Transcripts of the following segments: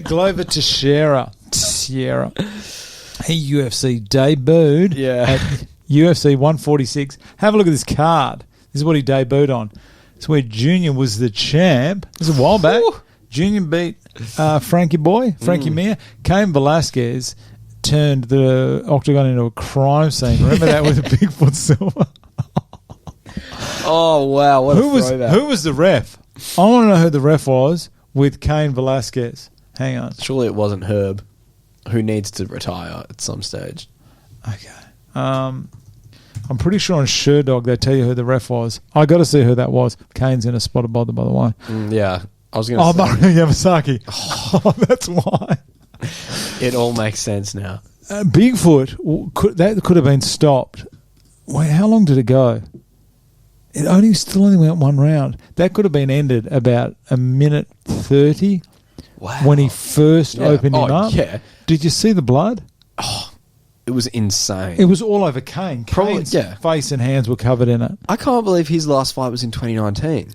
Glover Teixeira. He UFC debuted at UFC 146. Have a look at this card. This is what he debuted on. It's where Junior was the champ. This is a while back. Junior beat Frankie Mir. Cain Velasquez turned the octagon into a crime scene. Remember that with Bigfoot Silver? Oh, wow. What a throwback. Who was the ref? I want to know who the ref was with Cain Velasquez. Hang on. Surely it wasn't Herb, who needs to retire at some stage. Okay. I'm pretty sure on Sherdog they tell you who the ref was. I got to see who that was. Kane's in a spot of bother, by the way. Yeah. I was going to say. Mario Yamasaki. Oh, that's why. It all makes sense now. Bigfoot, that could have been stopped. Wait, how long did it go? It still only went one round. That could have been ended about a minute 30. Wow. When he first opened him up. Yeah. Did you see the blood? Oh, it was insane. It was all over Cain. Kane's face and hands were covered in it. I can't believe his last fight was in 2019.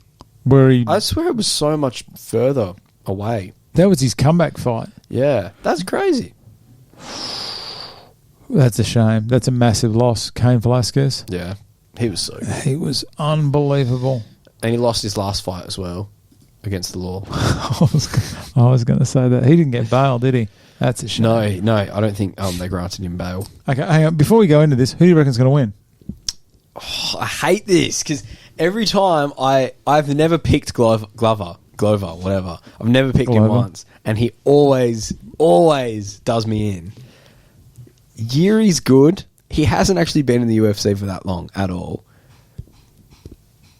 I swear it was so much further away. That was his comeback fight. Yeah, that's crazy. That's a shame. That's a massive loss, Cain Velasquez. Yeah, he was so good. He was unbelievable. And he lost his last fight as well against the law. I was going to say that. He didn't get bail, did he? That's a shame. No, I don't think they granted him bail. Okay, hang on. Before we go into this, who do you reckon's going to win? Oh, I hate this because every time I've never picked Glover, whatever. I've never picked him once, and he always does me in. Jiri's good. He hasn't actually been in the UFC for that long at all.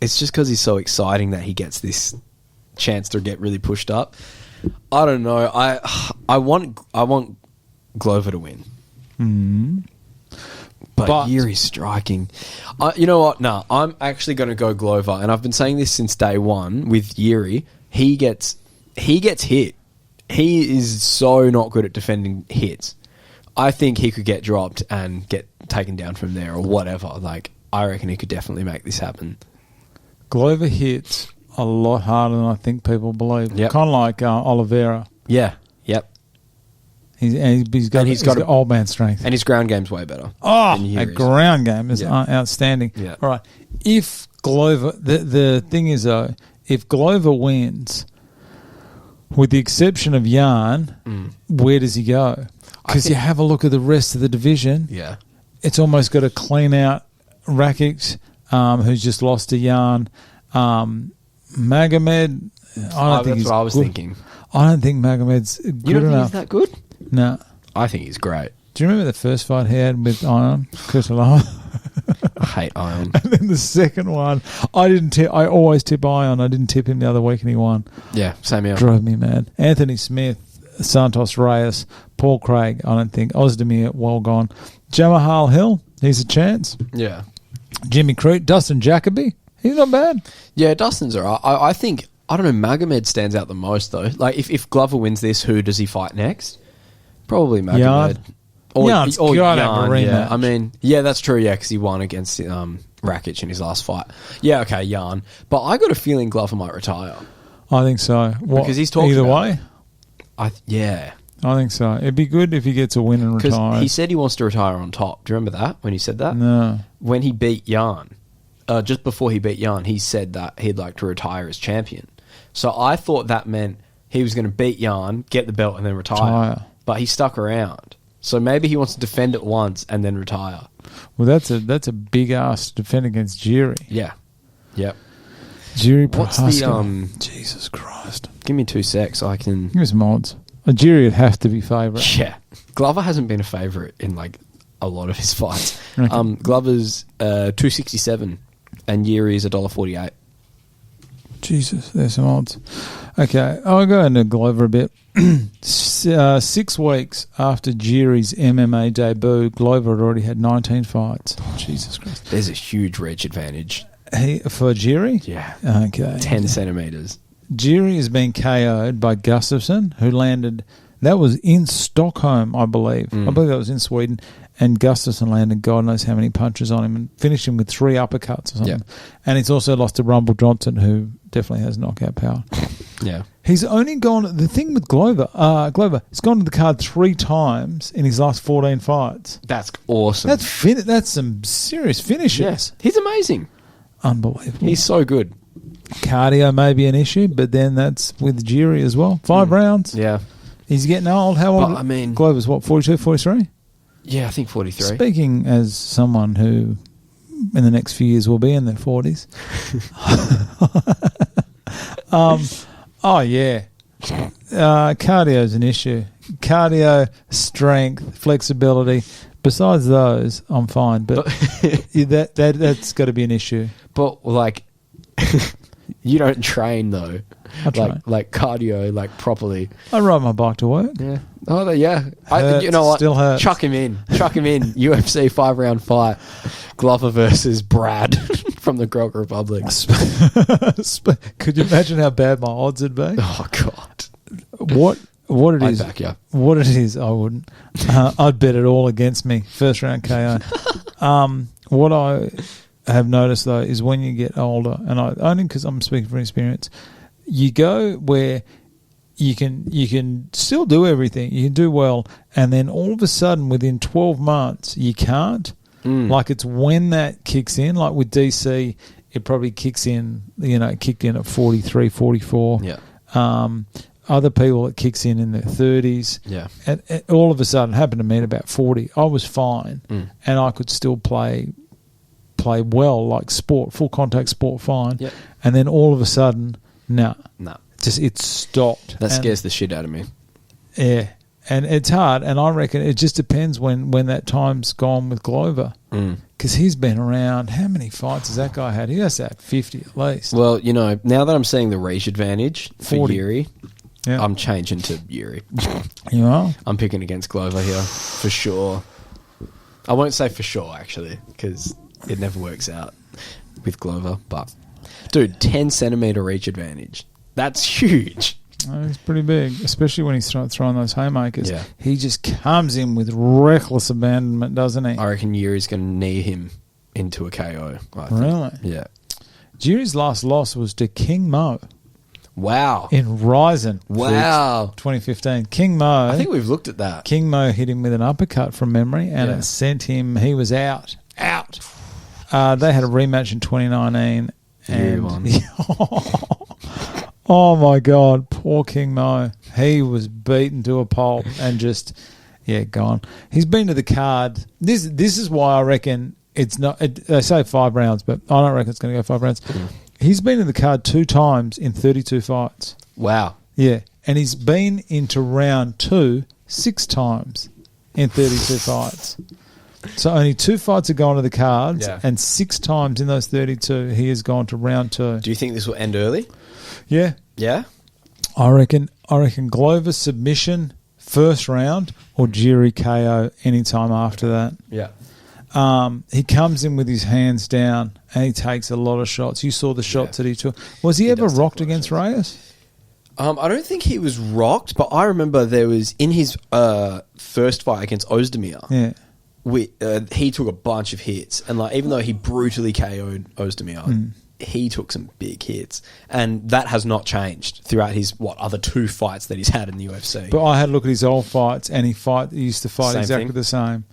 It's just because he's so exciting that he gets this chance to get really pushed up. I don't know. I want Glover to win. But Jiri's striking. You know what? No, I'm actually going to go Glover, and I've been saying this since day one with Jiri. He gets hit. He is so not good at defending hits. I think he could get dropped and get taken down from there or whatever. Like, I reckon he could definitely make this happen. Glover hits a lot harder than I think people believe. Yep. Kind of like Oliveira. Yeah. Yep. He's got old man strength. And his ground game's way better. Oh, a ground game is outstanding. Yeah. All right. If Glover... The thing is, though, if Glover wins, with the exception of Jan, where does he go? Because you have a look at the rest of the division. Yeah. It's almost got to clean out Rakic, who's just lost to Jan. Magomed, that's what I was thinking. I don't think Magomed's good enough. You don't think he's that good? No. I think he's great. Do you remember the first fight he had with Ion Kutalama? I hate Ion. And then the second one, I always tip Ion. I didn't tip him the other week and he won. Yeah, same here. Drove me mad. Anthony Smith, Santos Reyes, Paul Craig, I don't think. Ozdemir, well gone. Jamahal Hill, he's a chance. Yeah. Jimmy Crute, Dustin Jacoby, he's not bad. Yeah, Dustin's all right. I think, I don't know, Magomed stands out the most, though. Like, if Glover wins this, who does he fight next? Probably Magomed. Jan's got to have a rematch. Yeah. I mean, yeah, that's true, yeah, because he won against Rakic in his last fight. Yeah, okay, Jan. But I got a feeling Glover might retire. I think so. Because he's talking either about way? I think so. It'd be good if he gets a win and retires. Because he said he wants to retire on top. Do you remember that, when he said that? No. When he beat Jan, just before he beat Jan, he said that he'd like to retire as champion. So I thought that meant he was going to beat Jan, get the belt, and then retire. But he stuck around. So maybe he wants to defend it once and then retire. Well, that's a big ass to defend against Jiri. Yeah. Yep. Jiri What's Prochazka. Jesus Christ. Give me 2 secs so I can... Give me some odds. Jiri would have to be favourite. Yeah. Glover hasn't been a favourite in like a lot of his fights. Okay. Glover's $2.67 and Jiri is $1.48. Jesus, there's some odds. Okay, I'll go into Glover a bit. 6 weeks after Jiri's MMA debut, Glover had already had 19 fights. Jesus Christ. There's a huge reach advantage. For Jiri? Yeah. Okay. 10 centimetres. Jiri has been KO'd by Gustafsson, who landed... That was in Stockholm, I believe. I believe that was in Sweden. And Gustafsson landed God knows how many punches on him and finished him with 3 uppercuts or something. Yep. And he's also lost to Rumble Johnson, who definitely has knockout power. Yeah. He's only gone... The thing with Glover, he's gone to the card 3 times in his last 14 fights. That's awesome. That's some serious finishes. Yes. He's amazing. Unbelievable. He's so good. Cardio may be an issue, but then that's with Jiri as well. 5 rounds. Yeah. He's getting old. How old? I mean... Glover's what, 42, 43? Yeah, I think 43. Speaking as someone who in the next few years will be in their 40s. Oh, yeah. Cardio is an issue. Cardio, strength, flexibility. Besides those, I'm fine. But that's got to be an issue. But, like, you don't train, though. I train. Like cardio, like, properly. I ride my bike to work. Yeah. Oh, yeah. Hurts, you know what? still hurts. Chuck him in. UFC 5-round fight. Glover versus Brad from the Grog Republic. Could you imagine how bad my odds would be? Oh, God. What it is? I'd back you. What it is, I wouldn't. I'd bet it all against me. First round KO. What I have noticed though is when you get older, and only because I'm speaking from experience, you go where you can still do everything, you can do well, and then all of a sudden within 12 months you can't. Like it's when that kicks in, like with DC, it probably kicks in, it kicked in at 43, 44. Yeah. Other people, it kicks in their 30s. Yeah. And all of a sudden, it happened to me at about 40. I was fine, and I could still play well, like sport, full contact sport, fine. Yep. And then all of a sudden, no. It stopped. That scares the shit out of me. Yeah. And it's hard, and I reckon it just depends when that time's gone with Glover. Because he's been around. How many fights has that guy had? He has to have 50 at least. Well, now that I'm seeing the reach advantage for 40. Jiri, yeah. I'm changing to Jiri. You are? I'm picking against Glover here, for sure. I won't say for sure, actually, because it never works out with Glover. But, dude, 10-centimeter reach advantage. That's huge. He's pretty big, especially when he's throwing those haymakers. Yeah. He just comes in with reckless abandonment, doesn't he? I reckon Yuri's going to knee him into a KO. Really? Yeah. Jiri's last loss was to King Mo. Wow. In Ryzen. Wow. 2015. King Mo. I think we've looked at that. King Mo hit him with an uppercut from memory, and it sent him, he was out. They had a rematch in 2019. Jiri won. Oh, my God. Poor King Mo. He was beaten to a pulp and just, gone. He's been to the card. This is why I reckon it's not... they say 5 rounds, but I don't reckon it's going to go 5 rounds. He's been to the card 2 times in 32 fights. Wow. Yeah. And he's been into round 2 6 times in 32 fights. So only 2 fights have gone to the cards, and 6 times in those 32 he has gone to round 2. Do you think this will end early? Yeah. Yeah? I reckon Glover submission first round or Jiri KO anytime after that. Yeah. He comes in with his hands down and he takes a lot of shots. You saw the shots that he took. Was he ever rocked against Reyes? I don't think he was rocked, but I remember there was in his first fight against Ozdemir. Yeah. He took a bunch of hits, and even though he brutally KO'd Ozdemir, he took some big hits, and that has not changed throughout his other 2 fights that he's had in the UFC. But I had a look at his old fights, and he used to fight Same exactly thing. the same.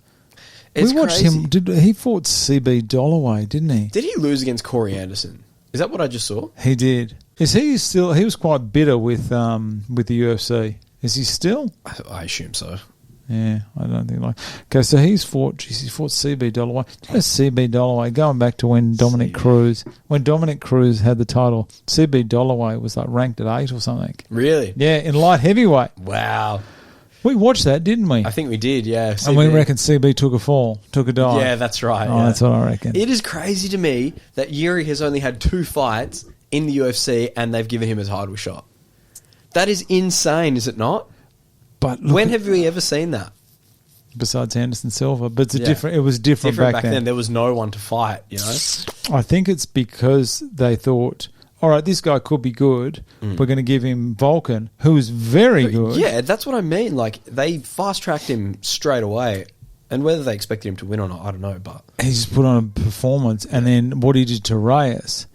It's we watched crazy. him. He fought CB Dollaway, didn't he? Did he lose against Corey Anderson? Is that what I just saw? He did. Is he still? He was quite bitter with the UFC. Is he still? I assume so. Yeah, I don't think like. Okay, so he fought CB Dollaway. Do you know CB Dollaway, going back to when Dominic Cruz had the title, CB Dollaway was ranked at 8 or something. Really? Yeah, in light heavyweight. Wow. We watched that, didn't we? I think we did, yeah. And we reckon CB took a fall, took a dive. Yeah, that's right. Oh, that's what I reckon. It is crazy to me that Jiri has only had 2 fights in the UFC and they've given him a title shot. That is insane, is it not? But when have we ever seen that? Besides Anderson Silva, but it was different back then. There was no one to fight, I think it's because they thought, all right, this guy could be good. We're going to give him Vulcan, who is very good. Yeah, that's what I mean. They fast-tracked him straight away. And whether they expected him to win or not, I don't know. But he just put on a performance. And then what he did to Reyes,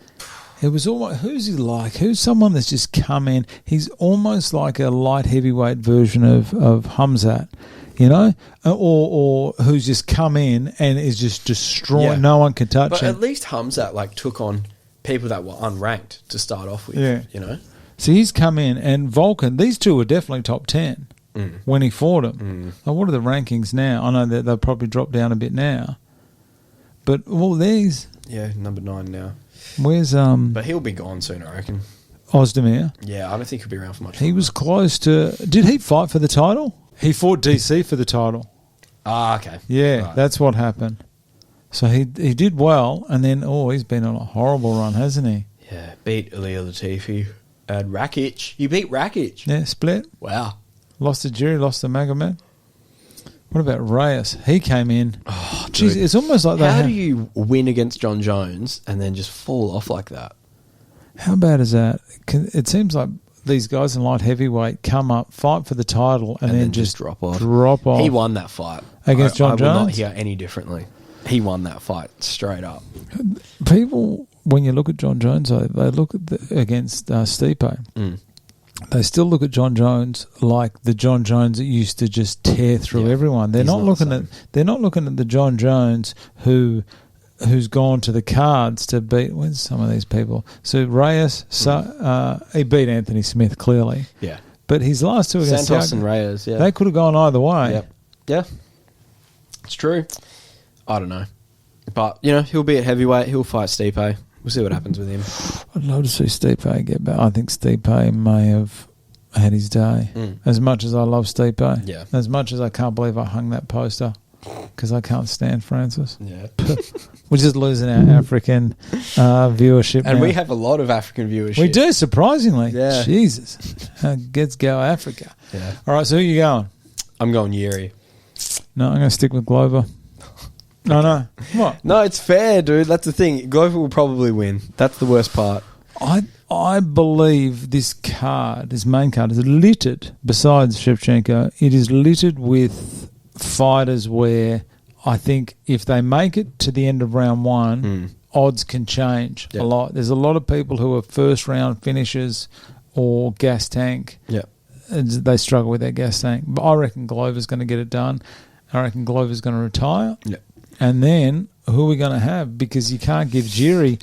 It was almost, who's he like? Who's someone that's just come in? He's almost like a light heavyweight version of Hamzat, you know, or who's just come in and is just destroying. Yeah. No one can touch But him. at least Hamzat like took on people that were unranked to start off with. Yeah. You know. So he's come in, and Volkan. These two were definitely top 10 when he fought him. Now, what are the rankings now? I know that they'll probably drop down a bit now, but all these. Yeah, number 9 now. Where's But he'll be gone soon, I reckon. Ozdemir? Yeah, I don't think he'll be around for much. He was close to. Did he fight for the title? He fought DC for the title. Ah, okay. Yeah, Right. that's what happened. So he did well, and then he's been on a horrible run, hasn't he? Yeah, beat Ilia Latifi and Rakic. You beat Rakic. Yeah, split. Wow. Lost to Jiri, lost to Magomed. What about Reyes? He came in. Oh, Jeez, dude. it's almost like How do you win against John Jones and then just fall off like that? How bad is that? It seems like these guys in light heavyweight come up, fight for the title, and then just drop off. He won that fight against John I will Jones. not hear any differently. He won that fight straight up. People, when you look at John Jones, they look at against Stipe. They still look at John Jones like the John Jones that used to just tear through everyone. They're not looking at the John Jones who's gone to the cards to beat. Where's some of these people? So Reyes, he beat Anthony Smith clearly. Yeah, but his last two against Santos and Reyes. Yeah, they could have gone either way. Yep. Yeah, it's true. I don't know, but he'll be at heavyweight. He'll fight Stipe. We'll see what happens with him. I'd love to see Stipe get back. I think Stipe may have had his day. As much as I love Stipe, Yeah. as much as I can't believe I hung that poster because I can't stand Francis. Yeah, We're just losing our African viewership and now. we have a lot of African viewership. We do, surprisingly. Yeah. Jesus. Let's go Africa. Yeah. All right, so who are you going? I'm going Jiri. No, I'm going to stick with Glover. No. What? No, it's fair, dude. That's the thing. Glover will probably win. That's the worst part. I believe this main card is littered, besides Shevchenko, it is littered with fighters where I think if they make it to the end of round 1, odds can change a lot. There's a lot of people who are first round finishers or gas tank. Yeah. They struggle with their gas tank. But I reckon Glover's going to get it done. I reckon Glover's going to retire. Yeah. And then who are we going to have? Because you can't give Jiri...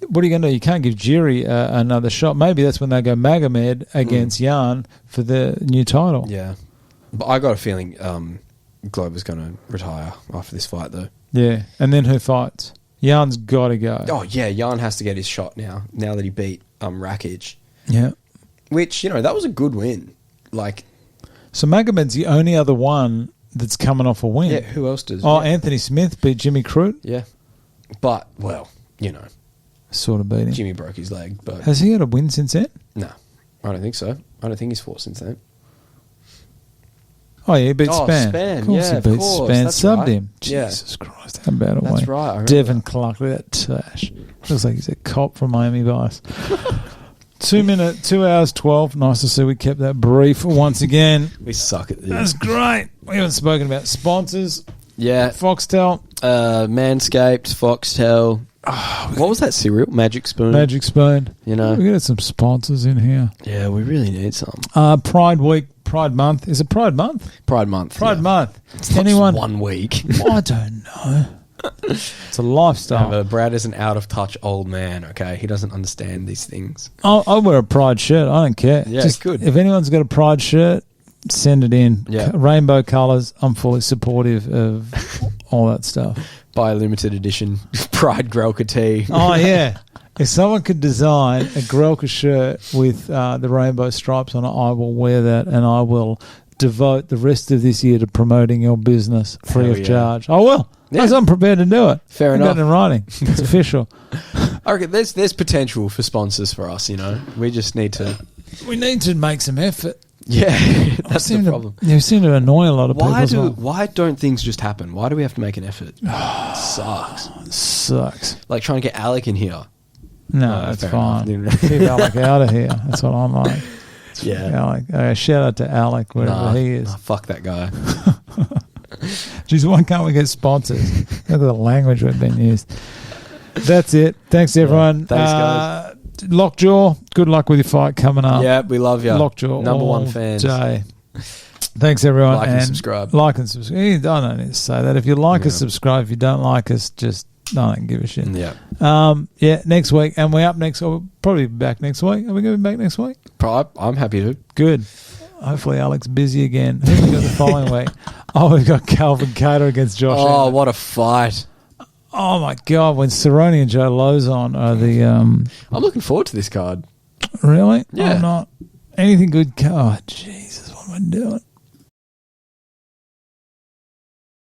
What are you going to do? You can't give Jiri another shot. Maybe that's when they go Magomed against Jan for the new title. Yeah. But I got a feeling Glover's going to retire after this fight, though. Yeah. And then who fights? Jan's got to go. Oh, yeah. Jan has to get his shot now that he beat Rakic. Yeah. Which, that was a good win. So Magomed's the only other one that's coming off a win. Yeah, who else does? Oh, yeah. Anthony Smith beat Jimmy Crute. Yeah. But, Sort of beat him. Jimmy broke his leg. But Has he had a win since then? no, I don't think so. I don't think he's fought since then. Oh, yeah, he beat Span. Span. Of course Yeah, he of beat course. Span. That's Subbed right. him. Yeah. Jesus Christ, how bad a That's win. right. I remember Devin Clark, look at that trash. Looks like he's a cop from Miami Vice. 2 hours 12. Nice to see we kept that brief once again. We suck at this. That's great. We haven't spoken about sponsors. Yeah. Foxtel. Manscaped, Foxtel. What was that cereal? Magic Spoon. Magic Spoon. You know. We got some sponsors in here. Yeah, we really need some. Pride Week, Pride Month. Is it Pride Month? Pride Month. Pride yeah. Month. It's not Anyone? just 1 week. I don't know. It's a lifestyle. Brad is an out-of-touch old man, okay? He doesn't understand these things. I'll wear a Pride shirt. I don't care. Yeah, Just, good. If anyone's got a Pride shirt, send it in. Yeah. Rainbow colours. I'm fully supportive of all that stuff. Buy a limited edition Pride Grelka tee. Oh, yeah. If someone could design a Grelka shirt with the rainbow stripes on it, I will wear that, and I will devote the rest of this year to promoting your business free Hell of yeah. charge. I will. Yeah. Because I'm prepared to do it. Fair I've enough. got it in writing. It's official. I reckon there's potential for sponsors for us, you know? We just need to... We need to make some effort. Yeah, that's the problem. You seem to annoy a lot of people as well. Why don't things just happen? Why do we have to make an effort? It sucks. Sucks. Like trying to get Alec in here. No, Oh, that's fair fine. enough. Keep Alec out of here. That's what I'm like. Yeah. Alec. Shout out to Alec, wherever he is. Nah, fuck that guy. Jeez, why can't we get sponsors? Look at the language we've been used. That's it. Thanks, everyone. Thanks, guys. Lockjaw, good luck with your fight coming up. Yeah, we love you. Lockjaw, number one fans. Day. Thanks, everyone. Like and subscribe. Like and subscribe. I don't need to say that. If you like us, subscribe. If you don't like us, just don't give a shit. Yeah. Next week. And we're up next. We'll probably be back next week. Are we going to be back next week? I'm happy to. Good. Hopefully Alex busy again. Who have we got the following week? Oh, we've got Calvin Cater against Josh Allen. What a fight. Oh, my God. When Cerrone and Joe Lozon are the... I'm looking forward to this card. Really? Yeah. I'm not. Anything good? Oh, Jesus. What am I doing?